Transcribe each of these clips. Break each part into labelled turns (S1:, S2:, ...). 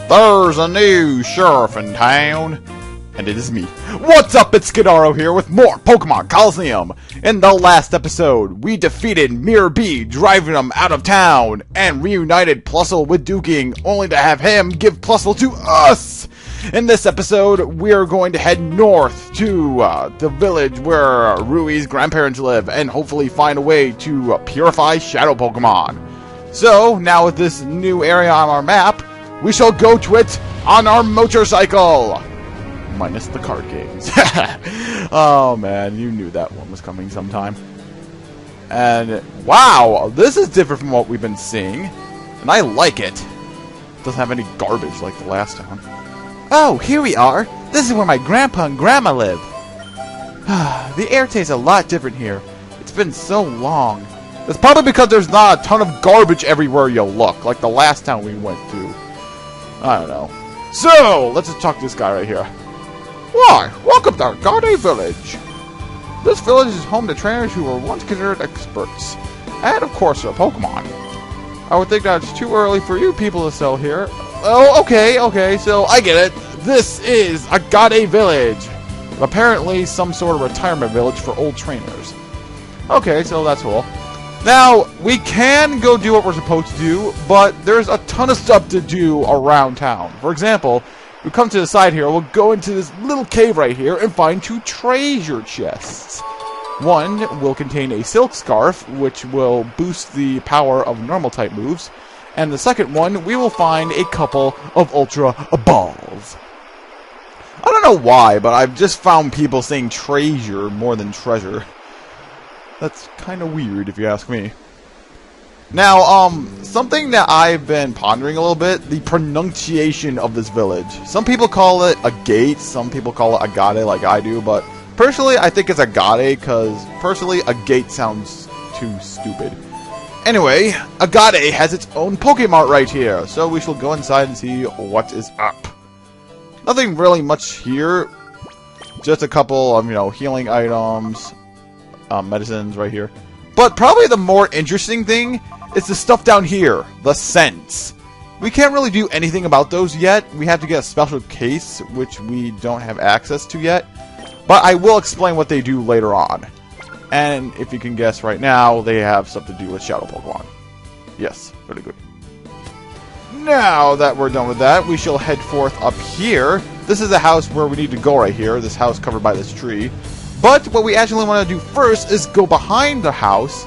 S1: There's a new sheriff in town, and it is me. What's up, it's Skidaro here with more Pokemon Colosseum. In the last episode, we defeated Mirror B, driving him out of town, and reunited Plusle with Duking, only to have him give Plusle to us! In this episode, we are going to head north to the village where Rui's grandparents live, and hopefully find a way to purify Shadow Pokemon. So, now with this new area on our map, we shall go to it on our motorcycle! Minus the card games. Oh man, you knew that one was coming sometime. And wow, this is different from what we've been seeing. And I like it. Doesn't have any garbage like the last time. Oh, here we are. This is where my grandpa and grandma live. The air tastes a lot different here. It's been so long. It's probably because there's not a ton of garbage everywhere you look, like the last time we went to. I don't know. So, let's just talk to this guy right here. Why, welcome to Agade Village. This village is home to trainers who were once considered experts. And of course, they're Pokemon. I would think that it's too early for you people to sell here. Oh, okay, so I get it. This is Agade Village. Apparently some sort of retirement village for old trainers. Okay, so that's cool. Now, we can go do what we're supposed to do, but there's a ton of stuff to do around town. For example, we come to the side here, we'll go into this little cave right here and find 2 treasure chests. One will contain a silk scarf, which will boost the power of normal type moves. And the second one, we will find a couple of ultra balls. I don't know why, but I've just found people saying treasure more than treasure. That's kind of weird if you ask me. Now, something that I've been pondering a little bit, the pronunciation of this village. Some people call it a gate, some people call it Agade like I do, but personally I think it's Agade because personally a gate sounds too stupid. Anyway, Agade has its own Pokemart right here, so we shall go inside and see what is up. Nothing really much here, just a couple of, healing items, medicines right here. But probably the more interesting thing is the stuff down here, the scents. We can't really do anything about those yet. We have to get a special case, which we don't have access to yet. But I will explain what they do later on. And if you can guess right now, they have stuff to do with Shadow Pokemon. Yes, really good. Now that we're done with that, we shall head forth up here. This is the house where we need to go right here. This house covered by this tree. But what we actually want to do first is go behind the house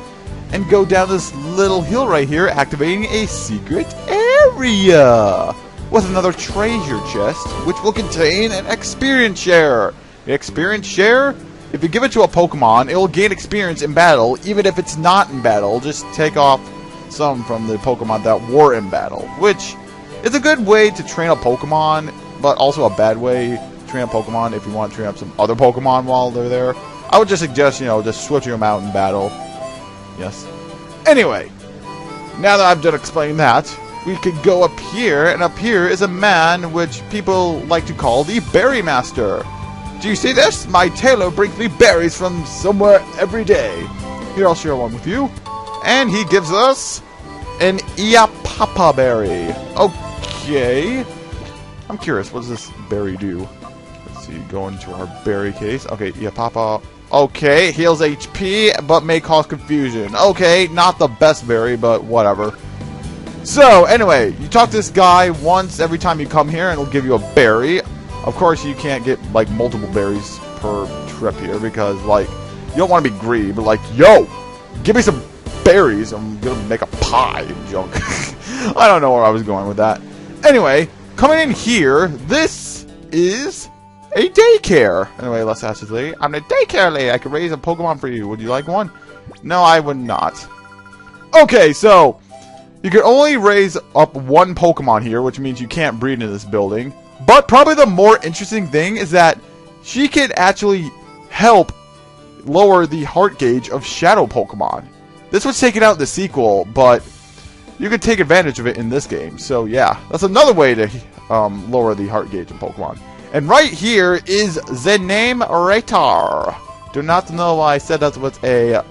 S1: and go down this little hill right here, activating a secret area with another treasure chest, which will contain an experience share. The experience share, if you give it to a Pokemon, it will gain experience in battle, even if it's not in battle. Just take off some from the Pokemon that were in battle, which is a good way to train a Pokemon, but also a bad way to train a Pokemon if you want to train up some other Pokemon while they're there. I would just suggest, just switching them out in battle. Yes. Anyway, now that I've done explaining that, we could go up here, and up here is a man which people like to call the Berry Master. Do you see this? My tailor brings me berries from somewhere every day. Here, I'll share one with you. And he gives us an Iapapa berry. Okay. I'm curious, what does this berry do? Let's see, go into our berry case. Okay, Iapapa. Okay, heals HP, but may cause confusion. Okay, not the best berry, but whatever. So, anyway, you talk to this guy once every time you come here, and he'll give you a berry. Of course, you can't get, multiple berries per trip here, because, you don't want to be greedy, but, yo, give me some berries, I'm gonna make a pie and junk. I don't know where I was going with that. Anyway, coming in here, this is a daycare. Anyway, let's ask this lady. I'm a daycare lady. I can raise a Pokemon for you. Would you like one? No, I would not. Okay, so you can only raise up one Pokemon here, which means you can't breed in this building. But probably the more interesting thing is that she can actually help lower the heart gauge of Shadow Pokemon. This was taken out in the sequel, but you can take advantage of it in this game. So yeah, that's another way to lower the heart gauge of Pokemon. And right here is the name Retar. Do not know why I said that with a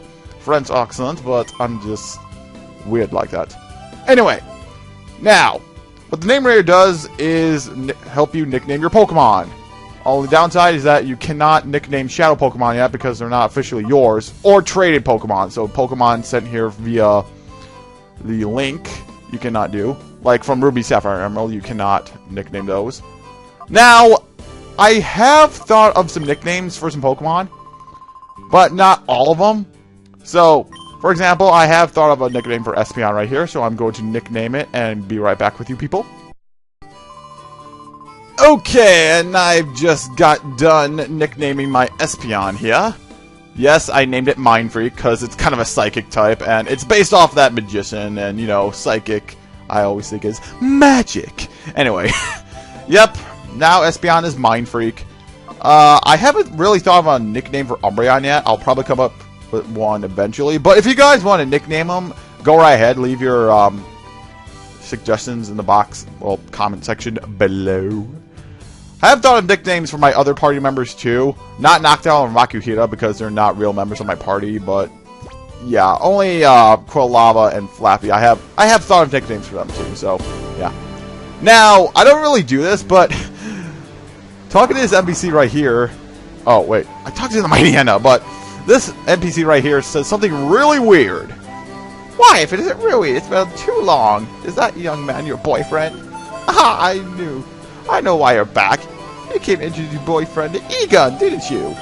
S1: French accent, but I'm just weird like that. Anyway, now, What the name raider does is help you nickname your Pokemon. Only downside is that you cannot nickname Shadow Pokemon yet because they're not officially yours, or traded Pokemon. So Pokemon sent here via the link, you cannot do. Like from Ruby, Sapphire, Emerald, you cannot nickname those. Now, I have thought of some nicknames for some Pokemon, but not all of them. So, for example, I have thought of a nickname for Espeon right here, so I'm going to nickname it and be right back with you people. Okay, and I've just got done nicknaming my Espeon here. Yes, I named it Mind Freak because it's kind of a psychic type, and it's based off that magician, and, you know, psychic, I always think is magic. Anyway, yep, now Espeon is Mind Freak. I haven't really thought of a nickname for Umbreon yet. I'll probably come up with one eventually, but if you guys want to nickname them, go right ahead, leave your suggestions in the box, well, comment section below. I have thought of nicknames for my other party members too. Not Noctowl and Makuhita because they're not real members of my party, but yeah, only Quilava and Flappy. I have thought of nicknames for them too, so yeah. Now, I don't really do this, but talking to this NPC right here. Oh wait, I talked to the Mighty Henna, but this NPC right here says something really weird. Why, if it isn't really, it's been too long. Is that young man your boyfriend? Ah, I know why you're back. You came to introduce your boyfriend to Egon, didn't you?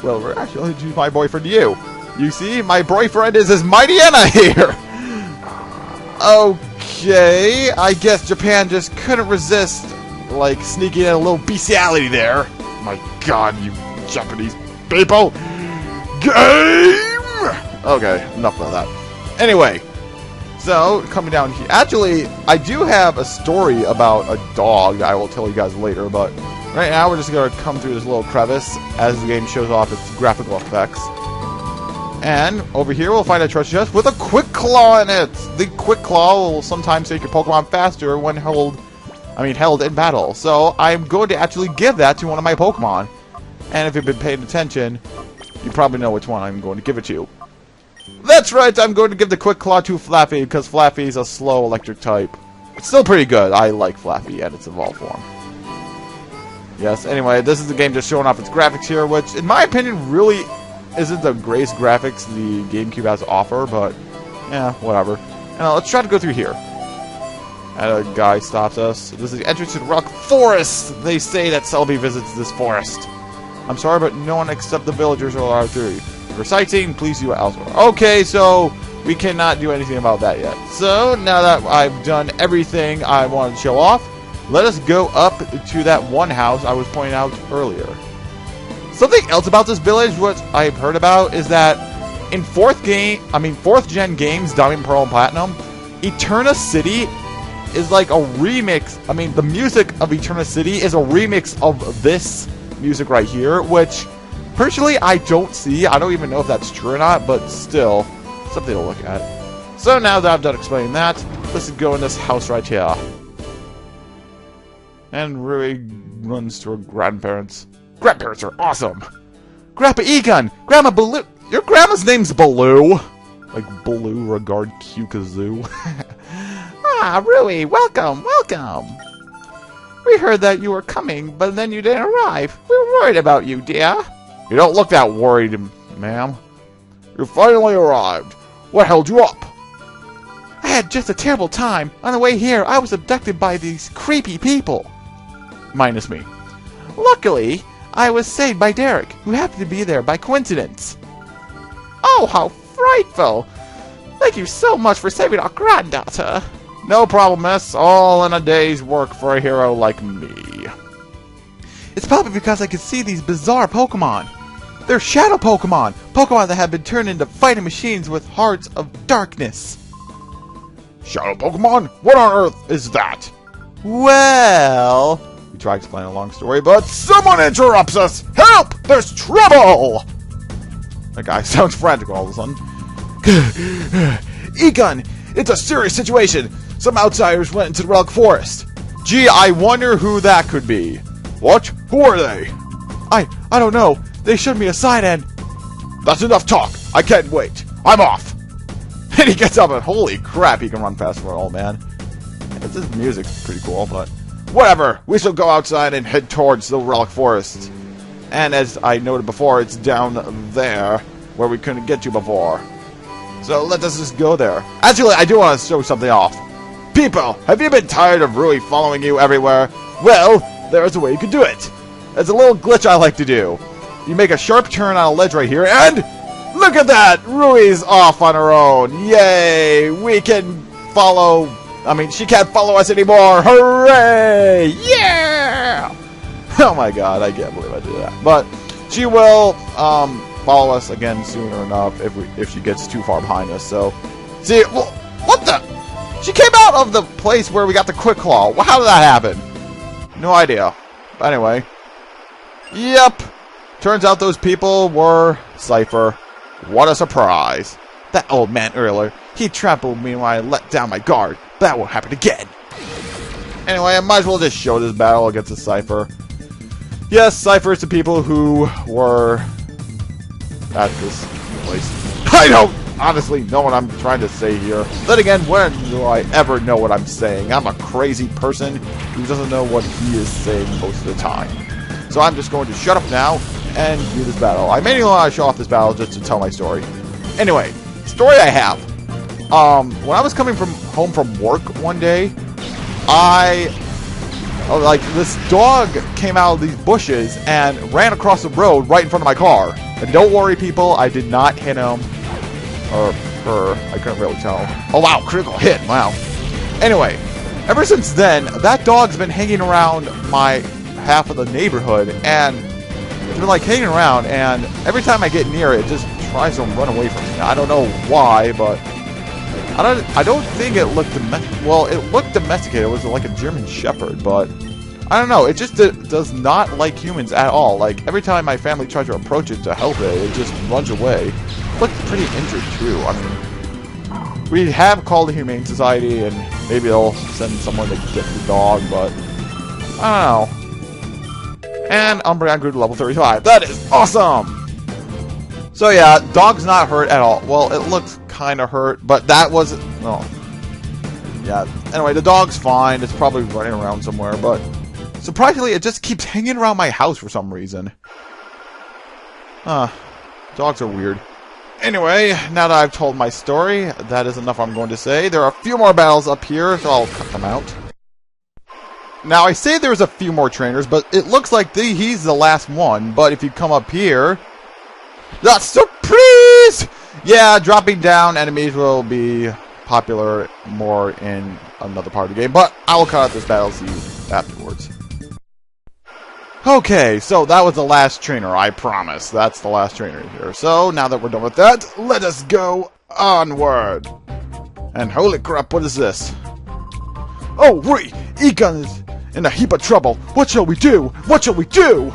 S1: Well, we're actually introducing my boyfriend to you. You see, my boyfriend is his Mighty Henna here. Okay, I guess Japan just couldn't resist, like, sneaking in a little bestiality there. My God, you Japanese people. Game! Okay, enough of that. Anyway. So, coming down here. Actually, I do have a story about a dog that I will tell you guys later, but right now we're just going to come through this little crevice as the game shows off its graphical effects. And over here we'll find a treasure chest with a Quick Claw in it! The Quick Claw will sometimes take your Pokemon faster when held in battle. So, I'm going to actually give that to one of my Pokemon. And if you've been paying attention, you probably know which one I'm going to give it to. That's right, I'm going to give the Quick Claw to Flappy, because Flappy is a slow electric type. It's still pretty good. I like Flappy at its evolved form. Yes, anyway, this is the game just showing off its graphics here, which, in my opinion, really isn't the greatest graphics the GameCube has to offer, but, yeah, whatever. Now, let's try to go through here. And a guy stops us. This is the entrance to the Rock Forest! They say that Celebi visits this forest. I'm sorry, but no one except the villagers are allowed through. For sightseeing, please do it elsewhere. Okay, so we cannot do anything about that yet. So, now that I've done everything I wanted to show off, let us go up to that one house I was pointing out earlier. Something else about this village, what I've heard about, is that in 4th gen games, Diamond, Pearl, and Platinum, Eterna City is like a remix. I mean, the music of Eterna City is a remix of this music right here, which personally I don't see. I don't even know if that's true or not, but still, something to look at. So now that I've done explaining that, let's go in this house right here. And Rui runs to her grandparents. Grandparents are awesome! Grandpa Egon! Grandma Baloo! Your grandma's name's Baloo! Like Baloo regard Q-Kazoo. Ah, Rui, welcome, welcome! We heard that you were coming, but then you didn't arrive. We were worried about you, dear. You don't look that worried, ma'am. You finally arrived. What held you up? I had just a terrible time. On the way here, I was abducted by these creepy people. Minus me. Luckily, I was saved by Derek, who happened to be there by coincidence. Oh, how frightful! Thank you so much for saving our granddaughter. No problem, miss. All in a day's work for a hero like me. It's probably because I could see these bizarre Pokemon. They're shadow Pokemon! Pokemon that have been turned into fighting machines with hearts of darkness. Shadow Pokemon? What on earth is that? Well... We try explaining a long story, but someone interrupts us! Help! There's trouble! That guy sounds frantic all of a sudden. Egon! It's a serious situation! Some outsiders went into the Relic Forest. Gee, I wonder who that could be. What? Who are they? I don't know. They showed me a sign and... That's enough talk. I can't wait. I'm off. And he gets up and holy crap, he can run fast for an old man. This music's pretty cool, but whatever. We shall go outside and head towards the relic forest. And as I noted before, it's down there where we couldn't get to before. So let us just go there. Actually, I do want to show something off. People, have you been tired of Rui following you everywhere? Well, there's a way you can do it. It's a little glitch I like to do. You make a sharp turn on a ledge right here, and look at that! Rui's off on her own. Yay! We can follow... I mean, she can't follow us anymore. Hooray! Yeah! Oh my god, I can't believe I did that. But she will follow us again soon enough if she gets too far behind us. So, see, well, what the? She came out of the place where we got the quick claw. Well, how did that happen? No idea. But anyway, yep. Turns out those people were Cypher. What a surprise! That old man earlier, he trampled me when I let down my guard. That won't happen again. Anyway, I might as well just show this battle against the Cypher. Yes, Cypher is the people who were at this place. I don't honestly know what I'm trying to say here. Then again, when do I ever know what I'm saying? I'm a crazy person who doesn't know what he is saying most of the time. So I'm just going to shut up now and do this battle. I mainly want to show off this battle just to tell my story. Anyway, story I have. When I was coming home from work one day, like, this dog came out of these bushes and ran across the road right in front of my car. And don't worry, people, I did not hit him. Or her. I couldn't really tell. Oh, wow, critical hit. Wow. Anyway, ever since then, that dog's been hanging around my half of the neighborhood. And it's been, like, hanging around. And every time I get near it, it just tries to run away from me. I don't know why, but... I don't think it looked well, it looked domesticated. It was like a German Shepherd, but I don't know. It just does not like humans at all. Like, every time my family tries to approach it to help it, it just runs away. It looked pretty injured, too. I mean, we have called the Humane Society, and maybe they'll send someone to get the dog, but I don't know. And Umbreon grew to level 35. That is awesome! So yeah, dog's not hurt at all. Well, it looks kind of hurt, but that wasn't... Oh. Yeah, anyway, the dog's fine. It's probably running around somewhere, but... Surprisingly, it just keeps hanging around my house for some reason. Dogs are weird. Anyway, now that I've told my story, that is enough I'm going to say. There are a few more battles up here, so I'll cut them out. Now, I say there's a few more trainers, but it looks like he's the last one. But if you come up here... The surprise! Yeah, dropping down enemies will be popular more in another part of the game, but I will cut out this battle scene afterwards. Okay, so that was the last trainer, I promise. That's the last trainer here. So, now that we're done with that, let us go onward. And holy crap, what is this? Oh, Rui! Egon is in a heap of trouble. What shall we do? What shall we do?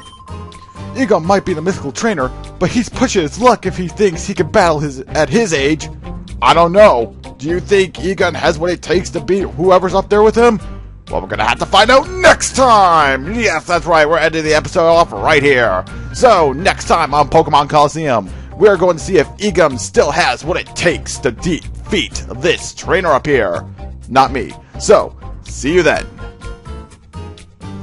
S1: Egon might be the mythical trainer, but he's pushing his luck if he thinks he can battle at his age. I don't know. Do you think Egon has what it takes to beat whoever's up there with him? Well, we're gonna have to find out next time! Yes, that's right, we're ending the episode off right here. So, next time on Pokemon Colosseum, we're going to see if Egon still has what it takes to defeat this trainer up here. Not me. So, see you then.